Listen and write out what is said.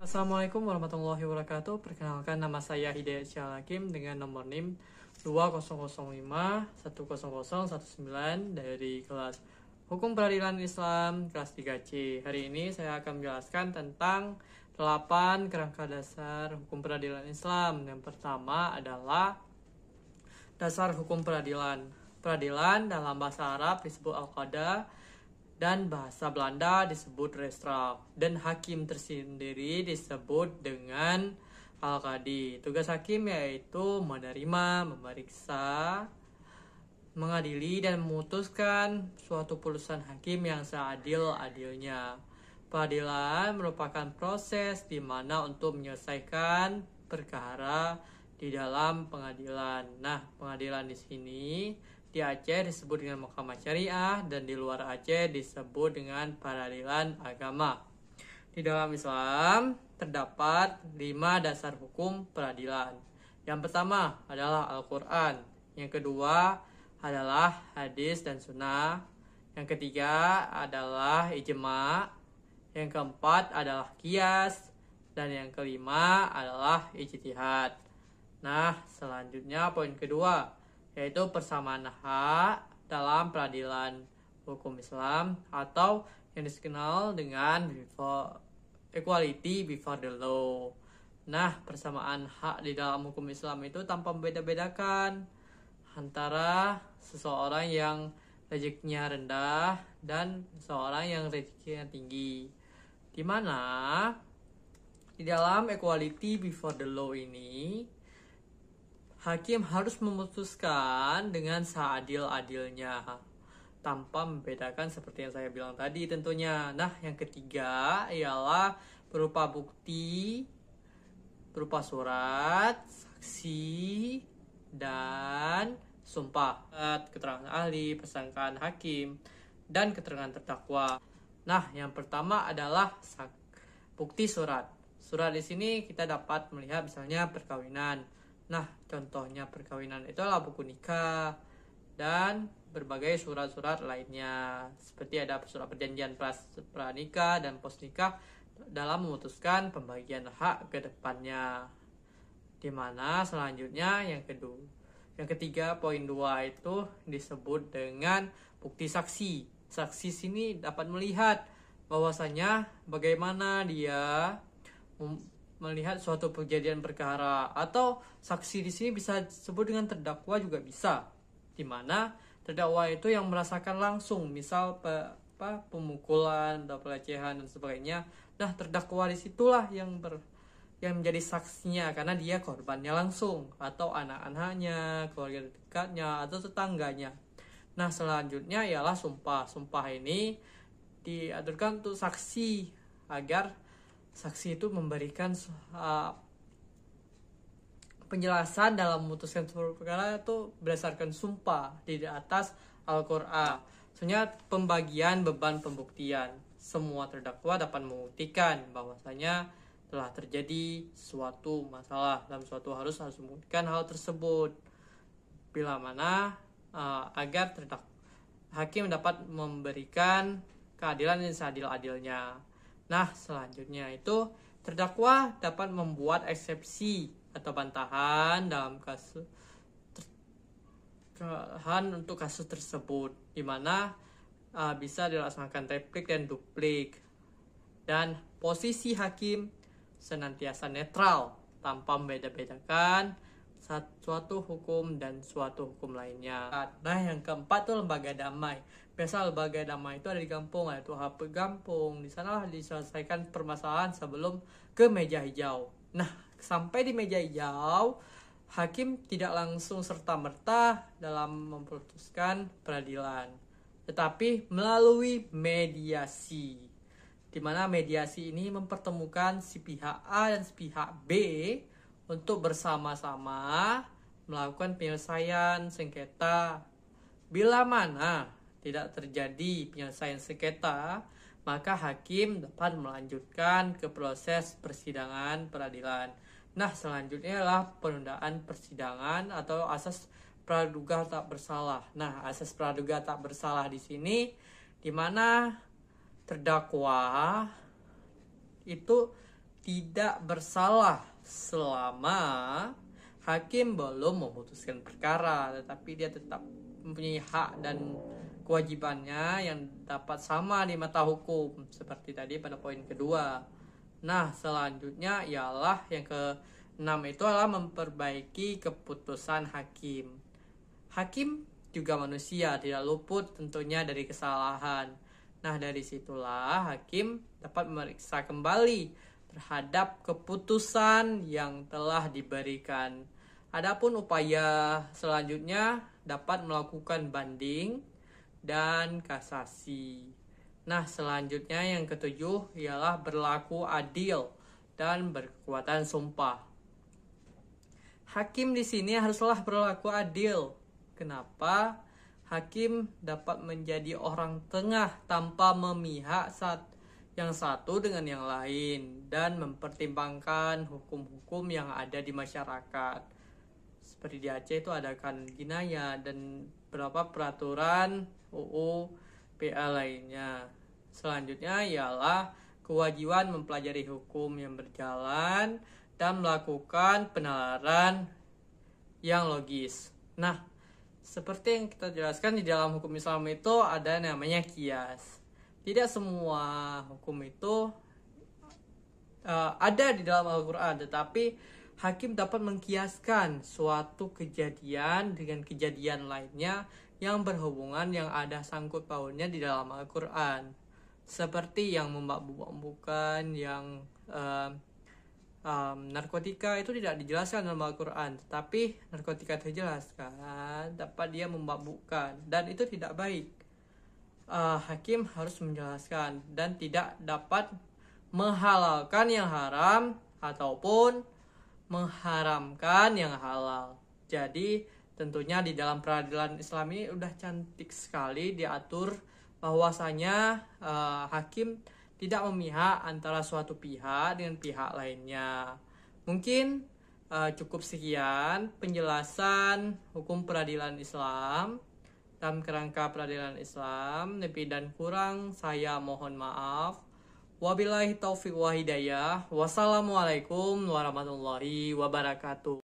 Assalamualaikum warahmatullahi wabarakatuh. Perkenalkan, nama saya Hidayat Syahal Hakim dengan nomor NIM 2005100119 dari kelas Hukum Peradilan Islam kelas 3C. Hari ini saya akan menjelaskan tentang 8 kerangka dasar hukum peradilan Islam. Yang pertama adalah dasar hukum peradilan. Peradilan dalam bahasa Arab disebut al-qada dan bahasa Belanda disebut Rechtspraak, dan hakim tersendiri disebut dengan al-qadi. Tugas hakim yaitu menerima, memeriksa, mengadili, dan memutuskan suatu putusan hakim yang seadil-adilnya. Peradilan merupakan proses di mana untuk menyelesaikan perkara di dalam pengadilan. Nah, pengadilan di sini di Aceh disebut dengan Mahkamah Syariah, dan di luar Aceh disebut dengan peradilan agama. Di dalam Islam terdapat 5 dasar hukum peradilan. Yang pertama adalah Al-Quran, yang kedua adalah hadis dan sunnah, yang ketiga adalah ijma, yang keempat adalah qiyas, dan yang kelima adalah ijtihad. Nah, selanjutnya poin kedua, yaitu persamaan hak dalam peradilan hukum Islam, atau yang dikenal dengan equality before the law. Nah, persamaan hak di dalam hukum Islam itu tanpa membeda-bedakan antara seseorang yang rezekinya rendah dan seseorang yang rezekinya tinggi. Di mana di dalam equality before the law ini hakim harus memutuskan dengan seadil-adilnya tanpa membedakan seperti yang saya bilang tadi tentunya. Nah, yang ketiga ialah berupa bukti, berupa surat, saksi, dan sumpah, keterangan ahli, persangkaan hakim, dan keterangan terdakwa. Nah, yang pertama adalah bukti surat. Surat di sini kita dapat melihat misalnya perkawinan. Nah, contohnya perkawinan itu adalah buku nikah dan berbagai surat-surat lainnya, seperti ada surat perjanjian pranikah dan pos nikah dalam memutuskan pembagian hak ke depannya. Di mana selanjutnya yang ketiga poin 2 itu disebut dengan bukti saksi. Saksi sini dapat melihat bahwasanya bagaimana dia melihat suatu kejadian perkara, atau saksi di sini bisa disebut dengan terdakwa juga bisa, di mana terdakwa itu yang merasakan langsung, misal pemukulan atau pelecehan dan sebagainya. Nah, terdakwa disitulah yang menjadi saksinya karena dia korbannya langsung, atau anak-anaknya, keluarga dekatnya, atau tetangganya. Nah, selanjutnya ialah sumpah. Sumpah ini diaturkan untuk saksi agar saksi itu memberikan penjelasan dalam memutuskan suatu perkara itu berdasarkan sumpah di atas Al-Quran. Sebenarnya pembagian beban pembuktian, semua terdakwa dapat membuktikan bahwasanya telah terjadi suatu masalah dalam suatu harus membuktikan hal tersebut. Bila mana agar hakim dapat memberikan keadilan yang seadil-adilnya. Nah, selanjutnya itu terdakwa dapat membuat eksepsi atau bantahan dalam kasus untuk kasus tersebut, di mana bisa dilaksanakan replik dan duplik. Dan posisi hakim senantiasa netral tanpa membeda-bedakan suatu hukum dan suatu hukum lainnya. Nah, yang keempat itu lembaga damai. Biasa lembaga damai itu ada di kampung, yaitu HP kampung. Di sanalah diselesaikan permasalahan sebelum ke meja hijau. Nah, sampai di meja hijau, hakim tidak langsung serta-merta dalam memutuskan peradilan, tetapi melalui mediasi, di mana mediasi ini mempertemukan si pihak A dan si pihak B untuk bersama-sama melakukan penyelesaian sengketa. Bila mana tidak terjadi penyelesaian sengketa, maka hakim dapat melanjutkan ke proses persidangan peradilan. Nah, selanjutnya adalah penundaan persidangan atau asas praduga tak bersalah. Nah, asas praduga tak bersalah di sini di mana terdakwa itu tidak bersalah selama hakim belum memutuskan perkara, tetapi dia tetap mempunyai hak dan kewajibannya yang dapat sama di mata hukum, seperti tadi pada poin kedua. Nah, selanjutnya ialah yang ke-6 itu adalah memperbaiki keputusan hakim. Hakim juga manusia, tidak luput tentunya dari kesalahan. Nah, dari situlah hakim dapat memeriksa kembali terhadap keputusan yang telah diberikan. Adapun upaya selanjutnya dapat melakukan banding dan kasasi. Nah, selanjutnya yang ke-7 ialah berlaku adil dan berkekuatan sumpah. Hakim di sini haruslah berlaku adil. Kenapa? Hakim dapat menjadi orang tengah tanpa memihak yang satu dengan yang lain dan mempertimbangkan hukum-hukum yang ada di masyarakat. Seperti di Aceh itu ada kanun ginaya dan beberapa peraturan UU PA lainnya. Selanjutnya ialah kewajiban mempelajari hukum yang berjalan dan melakukan penalaran yang logis. Nah, seperti yang kita jelaskan di dalam hukum Islam itu ada namanya qiyas. Tidak semua hukum itu ada di dalam Al-Quran, tetapi hakim dapat mengkiaskan suatu kejadian dengan kejadian lainnya yang berhubungan, yang ada sangkut pautnya di dalam Al-Quran. Seperti yang membabuk-babukan, yang narkotika itu tidak dijelaskan dalam Al-Quran, tetapi narkotika dijelaskan dapat dia membabukkan, dan itu tidak baik. Hakim harus menjelaskan dan tidak dapat menghalalkan yang haram ataupun mengharamkan yang halal. Jadi tentunya di dalam peradilan Islam ini udah cantik sekali diatur bahwasanya hakim tidak memihak antara suatu pihak dengan pihak lainnya. Mungkin cukup sekian penjelasan hukum peradilan Islam dalam kerangka peradilan Islam. Lebih dan kurang saya mohon maaf. Wabillahi taufiq wa hidayah. Wassalamualaikum warahmatullahi wabarakatuh.